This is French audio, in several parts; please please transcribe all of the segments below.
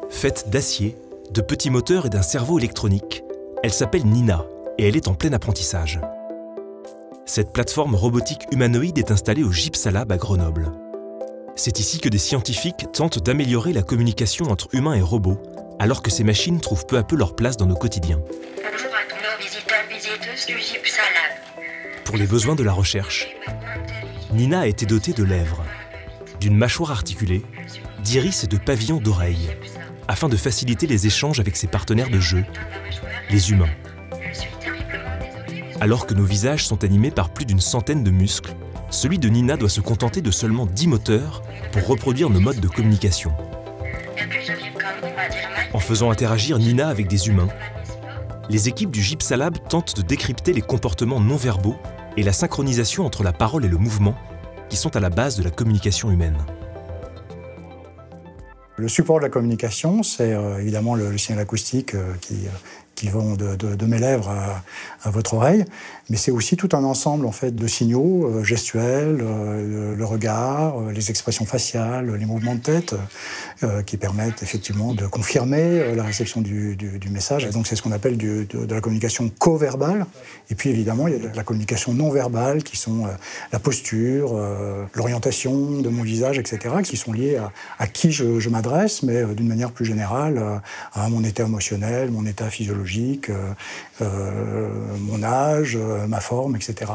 Faite d'acier, de petits moteurs et d'un cerveau électronique, elle s'appelle Nina et elle est en plein apprentissage. Cette plateforme robotique humanoïde est installée au Gypsalab à Grenoble. C'est ici que des scientifiques tentent d'améliorer la communication entre humains et robots, alors que ces machines trouvent peu à peu leur place dans nos quotidiens. Bonjour à tous nos visiteurs et visiteuses du Gypsalab. Pour les besoins de la recherche, Nina a été dotée de lèvres, d'une mâchoire articulée, d'iris et de pavillons d'oreilles, afin de faciliter les échanges avec ses partenaires de jeu, les humains. Alors que nos visages sont animés par plus d'une centaine de muscles, celui de Nina doit se contenter de seulement 10 moteurs pour reproduire nos modes de communication. En faisant interagir Nina avec des humains, les équipes du Gypsalab tentent de décrypter les comportements non-verbaux et la synchronisation entre la parole et le mouvement qui sont à la base de la communication humaine. Le support de la communication, c'est évidemment le signal acoustique qui vont de mes lèvres à votre oreille, mais c'est aussi tout un ensemble en fait, de signaux gestuels, le regard, les expressions faciales, les mouvements de tête, qui permettent effectivement de confirmer la réception du message. Et donc c'est ce qu'on appelle de la communication co-verbale. Et puis évidemment, il y a la communication non-verbale, qui sont la posture, l'orientation de mon visage, etc., qui sont liées à qui je m'adresse, mais d'une manière plus générale, à mon état émotionnel, mon état physiologique, mon âge, ma forme, etc.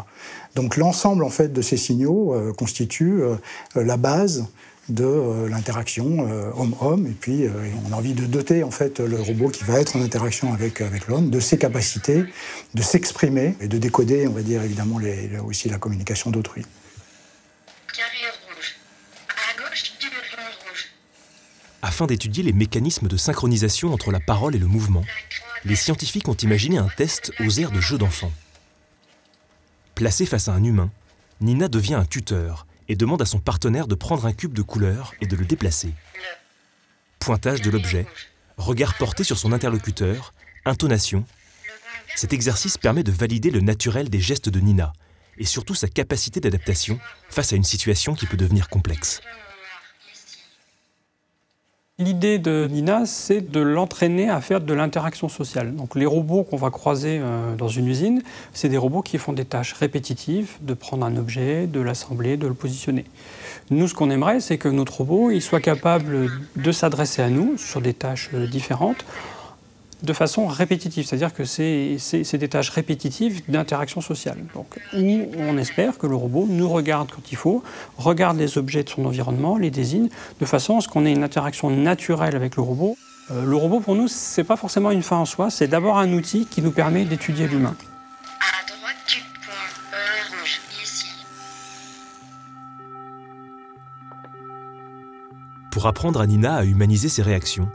Donc l'ensemble en fait de ces signaux constitue la base de l'interaction homme-homme, et puis on a envie de doter en fait le robot qui va être en interaction avec l'homme de ses capacités de s'exprimer et de décoder, on va dire évidemment aussi la communication d'autrui. Carré rouge. À gauche du rayon rouge. Afin d'étudier les mécanismes de synchronisation entre la parole et le mouvement, les scientifiques ont imaginé un test aux airs de jeu d'enfant. Placée face à un humain, Nina devient un tuteur et demande à son partenaire de prendre un cube de couleur et de le déplacer. Pointage de l'objet, regard porté sur son interlocuteur, intonation. Cet exercice permet de valider le naturel des gestes de Nina et surtout sa capacité d'adaptation face à une situation qui peut devenir complexe. L'idée de Nina, c'est de l'entraîner à faire de l'interaction sociale. Donc les robots qu'on va croiser dans une usine, c'est des robots qui font des tâches répétitives, de prendre un objet, de l'assembler, de le positionner. Nous, ce qu'on aimerait, c'est que notre robot il soit capable de s'adresser à nous sur des tâches différentes, de façon répétitive, c'est-à-dire que c'est des tâches répétitives d'interaction sociale. Donc, où on espère que le robot nous regarde quand il faut, regarde les objets de son environnement, les désigne, de façon à ce qu'on ait une interaction naturelle avec le robot. Le robot, pour nous, c'est pas forcément une fin en soi, c'est d'abord un outil qui nous permet d'étudier l'humain. À droite du point rouge, ici. Pour apprendre à Nina à humaniser ses réactions,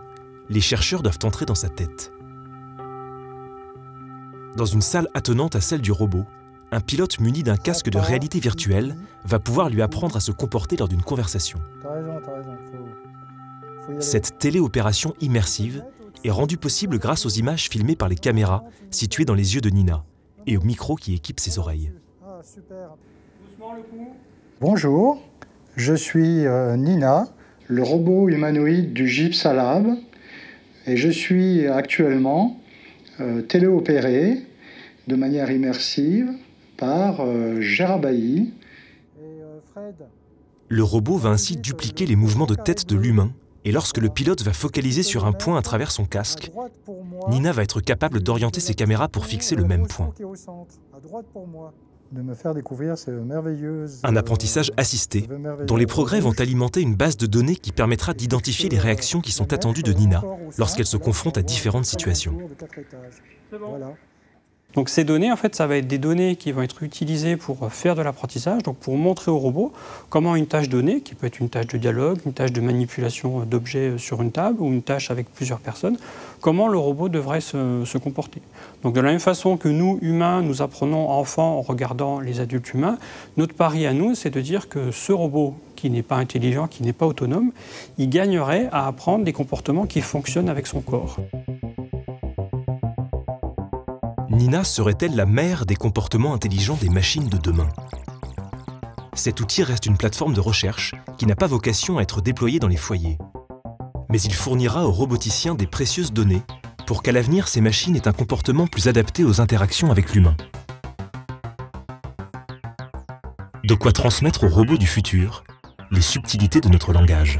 les chercheurs doivent entrer dans sa tête. Dans une salle attenante à celle du robot, un pilote muni d'un casque de réalité virtuelle va pouvoir lui apprendre à se comporter lors d'une conversation. T'as raison. Faut y aller. Cette téléopération immersive est rendue possible grâce aux images filmées par les caméras situées dans les yeux de Nina et au micro qui équipe ses oreilles. Ah, super. Bonjour, je suis Nina, le robot humanoïde du Gypsalab, et je suis actuellement téléopéré de manière immersive par Gérard Bailly. Le robot va ainsi dupliquer les mouvements de tête de l'humain, et lorsque le pilote va focaliser sur un point à travers son casque, Nina va être capable d'orienter ses caméras pour fixer le même point. De me faire découvrir ces merveilleuses... Un apprentissage assisté, dont les progrès vont alimenter une base de données qui permettra d'identifier les réactions qui sont attendues de Nina lorsqu'elle se confronte à différentes situations. Voilà. Donc ces données, en fait, ça va être des données qui vont être utilisées pour faire de l'apprentissage, donc pour montrer au robot comment une tâche donnée, qui peut être une tâche de dialogue, une tâche de manipulation d'objets sur une table ou une tâche avec plusieurs personnes, comment le robot devrait se comporter. Donc de la même façon que nous, humains, nous apprenons enfants en regardant les adultes humains, notre pari à nous, c'est de dire que ce robot qui n'est pas intelligent, qui n'est pas autonome, il gagnerait à apprendre des comportements qui fonctionnent avec son corps. Nina serait-elle la mère des comportements intelligents des machines de demain? Cet outil reste une plateforme de recherche qui n'a pas vocation à être déployée dans les foyers. Mais il fournira aux roboticiens des précieuses données pour qu'à l'avenir, ces machines aient un comportement plus adapté aux interactions avec l'humain. De quoi transmettre aux robots du futur les subtilités de notre langage.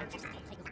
Thank you.